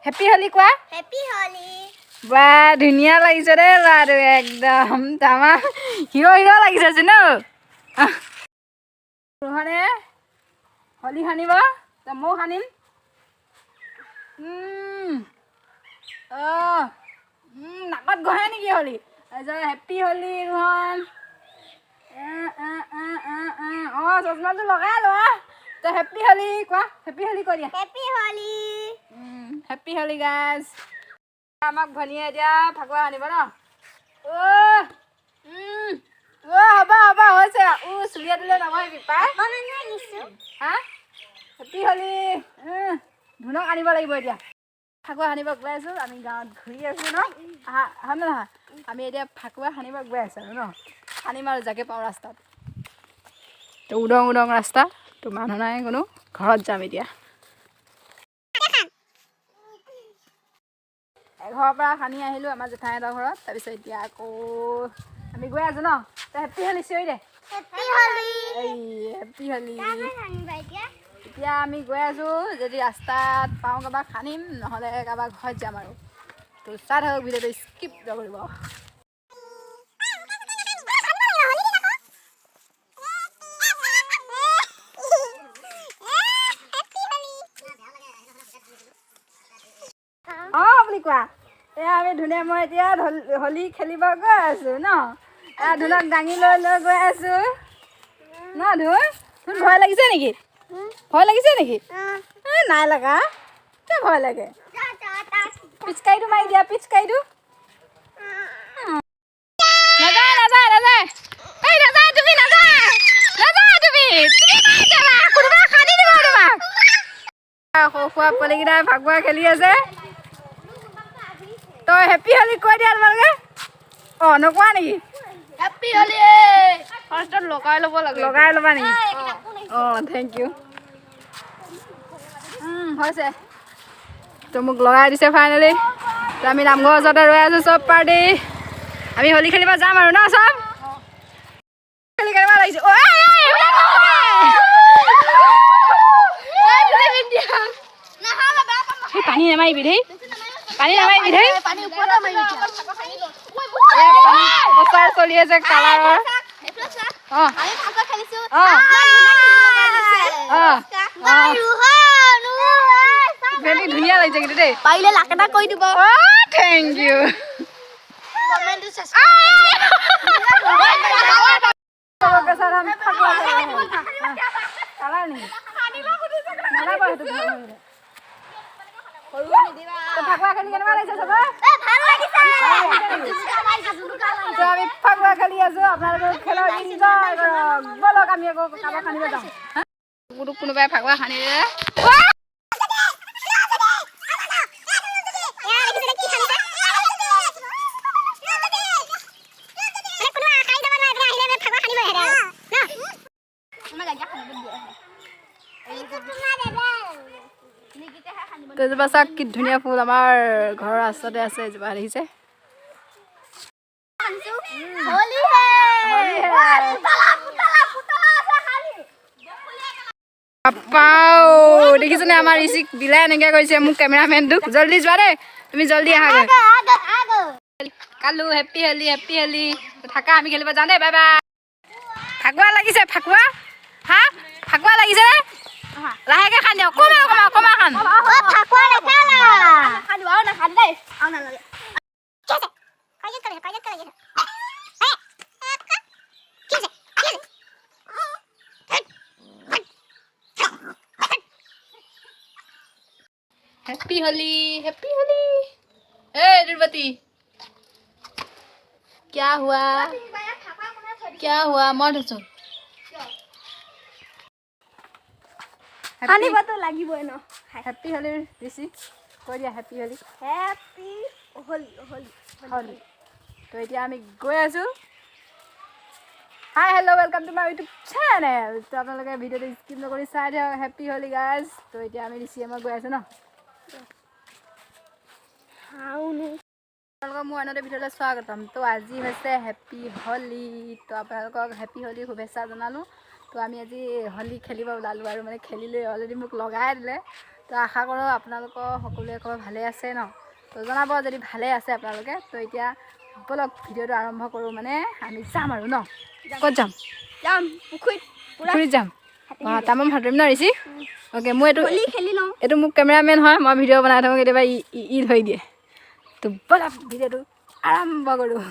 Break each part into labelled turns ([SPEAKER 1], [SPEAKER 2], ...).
[SPEAKER 1] Happy হলি কোৱা
[SPEAKER 2] happy হলি
[SPEAKER 1] বা ধুনীয়া লাগিছে দে লাৰু একদম তামা হিৰো হিৰো লাগিছে ন ৰোহনে হলি সানিব ত ময়ো সানিম নাকত গহে নেকি হলি হেপী হলি ৰোহন চশমাটো লগাই লোৱা তো হেপী হলি কোৱা হেপী হলি কৈ দিয়া
[SPEAKER 2] হেপী হলি
[SPEAKER 1] হেপী হলি গাইজ আমাক ভনীয়ে এতিয়া ফাকুৱা সানিব ন হ'ব হ'ব হৈছে চুলিয়া তুলিয়া নমাৰিবি পাই হা হেপী হলি ধুনক আনিব লাগিব এতিয়া ফাকুৱা সানিব গৈ আছোঁ আমি গাঁৱত ঘূৰি আছোঁ ন হয় নে নহয় আমি এতিয়া ফাকুৱা সানিব গৈ আছোঁ ন সানিম আৰু যাকে পাওঁ ৰাস্তাত তো উদং উদং ৰাস্তা তো মানুহ নাই কোনো ঘৰত যাম এতিয়া এঘৰৰ পৰা সানি আহিলোঁ আমাৰ জেঠাইহঁতৰ ঘৰত তাৰপিছত এতিয়া আকৌ আমি গৈ আছোঁ ন তো হেপী হলি চিঞৰি দে হেপী হলি এতিয়া আমি গৈ আছোঁ যদি ৰাস্তাত পাওঁ কাৰোবাক সানিম নহ'লে কাৰোবাৰ ঘৰত যাম আৰু তো চাই থাকক ভিডিঅ'টো স্কিপ নকৰিব বুলি কোৱা এয়া আমি ধুনীয়া মই এতিয়া হলি খেলিব গৈ আছোঁ ন ধুনক দাঙি লৈ লৈ গৈ আছোঁ ন ধুন ভয় লাগিছে নেকি নাই লগা কিয় ভয় লাগে পিচকাৰীটো মাৰি দিয়া পিচকাৰীটো খোৱা পোৱালিকেইটাই ফাকুৱা খেলি আছে তই হেপী হলি কৈ দিয়া তোমালোকে নকোৱা নেকি
[SPEAKER 2] হেপী হলি ফাৰ্ষ্টত লগাই
[SPEAKER 1] ল'বা নেকি থেংক ইউ হৈছে তো মোক লগাই দিছে ফাইনেলি তো আমি নামঘৰ ওচৰতে ৰৈ আছোঁ চব পাৰ্টি আমি হলি খেলিব যাম আৰু ন চব হলি খেলিব লাগিছে পানী নামাৰিবি দেই প্ৰচাৰ চলি আছে কালাৰৰ ধুনীয়া লাগিছে কিন্তু দেই
[SPEAKER 2] পাৰিলে লাক এটা কৰি দিব
[SPEAKER 1] থেংক ইউ ফাকুৱা খেলি কেনেকুৱা লাগিছে চবৰে আমি ফাকুৱা খেলি আছো আপোনালোকে খেলৰ এনজয় কৰক বলক আমি আকৌ কাৰোবাক সানিব যাওঁ কোনোবাই ফাকুৱা সানিলে এজোপা চাওক কি ধুনীয়া ফুল আমাৰ ঘৰৰ ৰাস্তাতে আছে এজোপা দেখিছে দেখিছনে আমাৰ ঋষিক বিলাই এনেকে কৈছে মোক কেমেৰামেনটোক জল্দি যোৱা দেই তুমি জল্দি আহাগৈ কালু হেপী হলি থাকা আমি খেলিব যাওঁ দেই বাই বাই ফাকুৱা লাগিছে ফাকুৱা লাগিছে নে লাহেকে খান দিয়ক অকমান খান हैप्पी होली दुर्बती क्या हुआ मत हसो
[SPEAKER 2] हानि बातो लागिबय न
[SPEAKER 1] हैप्पी होली ऋषि কৈ দিয়া हैप्पी होली তো এতিয়া আমি গৈ আছো hi hello' welcome to my YouTube channel তো আপোনালোকে ভিডিঅ'টো স্কিপ নকৰি চাই দিয়ক हैप्पी होली গাইজ তো এতিয়া আমি ঋষি মই গৈ আছো ন আপোনালোকক মোৰ অন্য ভিডিঅ'লৈ স্বাগতম তো আজি হৈছে हैप्पी होली তো আপোনালোকক हैप्पी होली শুভেচ্ছা জনালোঁ তো আমি আজি হলি খেলিব ওলালোঁ আৰু মানে খেলিলে অলৰেডি মোক লগাই দিলে তো তো আশা কৰোঁ আপোনালোকৰ সকলোৱে ক'ব ভালে আছে ন তো জনাব যদি ভালে আছে আপোনালোকে তো এতিয়া বলক ভিডিঅ'টো আৰম্ভ কৰোঁ মানে আমি যাম আৰু ন ক'ত যাম পুখুৰীত যাম তামাম সাঁতুৰিম ন ঋষি অ'কে মই এইটো মোক কেমেৰামেন হয় মই ভিডিঅ' বনাই থাকোঁ কেতিয়াবা ই ধৰি দিয়ে তো বলক ভিডিঅ'টো আৰম্ভ কৰোঁ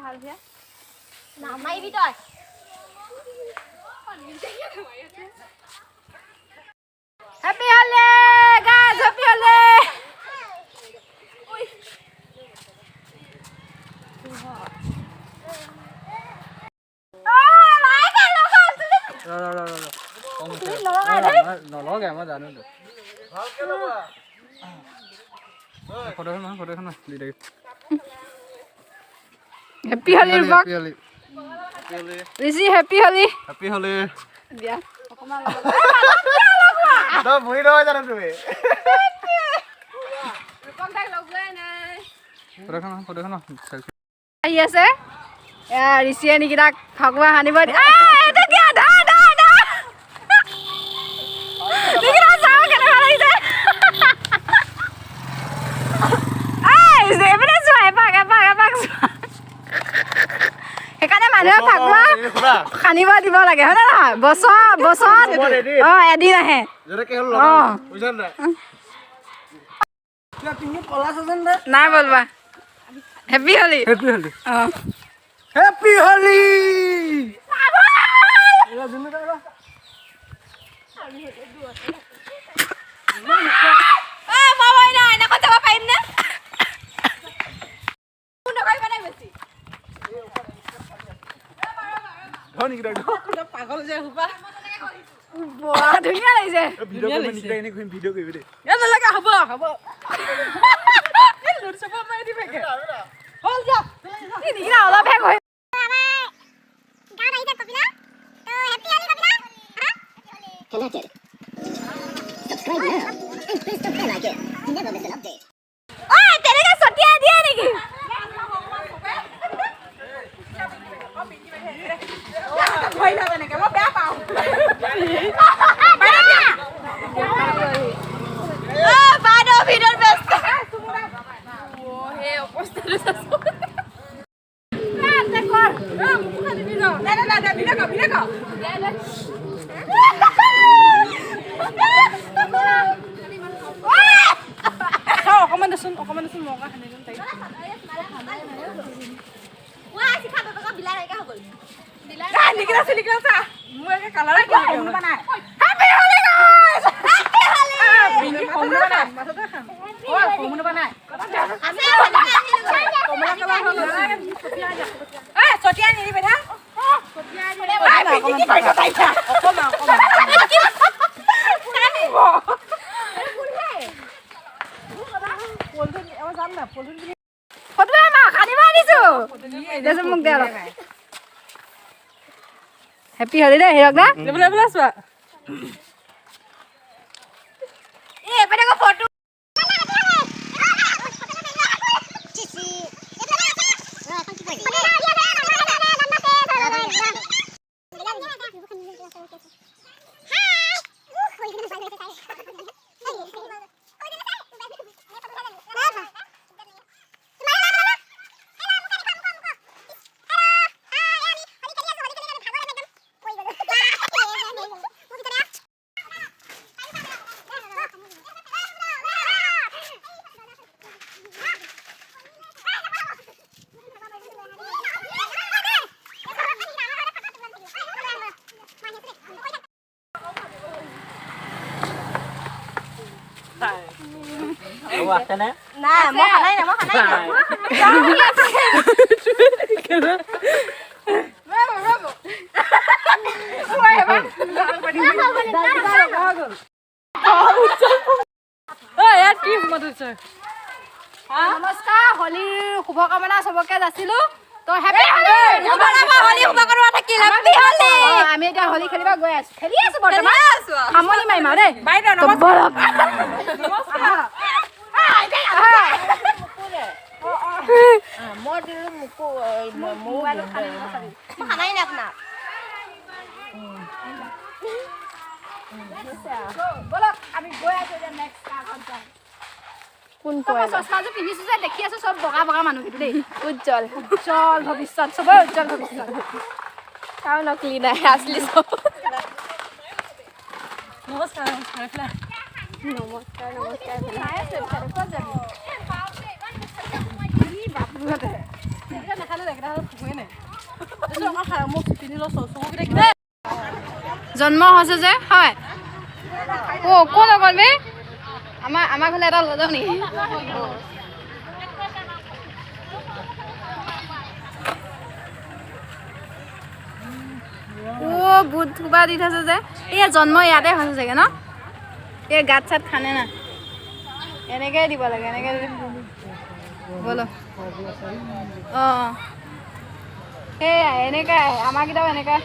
[SPEAKER 1] হালধীয়া
[SPEAKER 2] নামাইবি তই
[SPEAKER 1] হেপী হলি গাইজ হেপী হলি
[SPEAKER 3] নলগে মই জানো ফটোখন
[SPEAKER 1] হেপী হলি ঋষি হেপী হলি দিয়া অকমান
[SPEAKER 3] বহি নহয় জানো তুমি ফটোখন
[SPEAKER 1] আহি আছে ঋষিয়ে নিকিতাক ফাকুৱা সানিব সেইকাৰণে মানুহে ফাকুৱা সানিব দিব লাগে হয় নে নহয় বছৰত এদিন আহে নাই বলবা হেপী হলি
[SPEAKER 3] হেপী হলি
[SPEAKER 1] পাগল যে হুপা ধুনীয়া লাগিছে
[SPEAKER 3] ভিডিঅ' কৰিব দে
[SPEAKER 1] নালাগে হ'ব অলপ হে গৈ
[SPEAKER 4] Connected. Subscribe now and press the bell icon to never miss an update.
[SPEAKER 1] তেনেকে ছটিয়াই দিয়ে নেকি অকমান দেচোন মকা খানি দিম তাই হেপী হলি দেই হিৰক না photo
[SPEAKER 2] Nah, mau kanai na, mau kanai.
[SPEAKER 1] নমস্কাৰ হলিৰ শুভকামনা চবকে যাচিলো তো হেপী হলি আমি এতিয়া হলি খেলিব গৈ আছো খেলি আছো বৰ্তমান সামৰণি মাৰিম আৰু দেই
[SPEAKER 2] মই দিলোঁ মোকো
[SPEAKER 1] মোবাইলত খালি চাবি
[SPEAKER 2] মই খানাই নাই আপোনাক
[SPEAKER 1] বলক আমি গৈ আছো এতিয়া নেক্সট কাখন যাম
[SPEAKER 2] কোন
[SPEAKER 1] মই চশমাযোৰ পিন্ধিছো যে দেখি আছো চব বগা বগা মানুহ কিন্তু দেই
[SPEAKER 2] উজ্জ্বল
[SPEAKER 1] উজ্জ্বল ভৱিষ্যত চবৰে উজ্জ্বল ভৱিষ্যত
[SPEAKER 2] কাৰো নকলি নাই আছলি চব
[SPEAKER 1] নমস্কাৰ নমস্কাৰ
[SPEAKER 2] নমস্কাৰ নমস্কাৰ
[SPEAKER 1] নাই আছে ক'ত যাবি ই বাপুহঁতে এতিয়া নাখালে দেখেন ফুৱে নাই জন্ম হৈছে যে হয় অ' কোন অকল বে আমাৰ ঘৰলৈ এটা লৈ যাওঁ নেকি অ' বুট থোপা দি থৈছে যে এই জন্ম ইয়াতে হৈছে চাগে ন এই গাত চাত খানে না এনেকৈ দিব লাগে এনেকৈ বলো অঁ সেয়াই এনেকৈ আমাৰকেইটাও এনেকৈ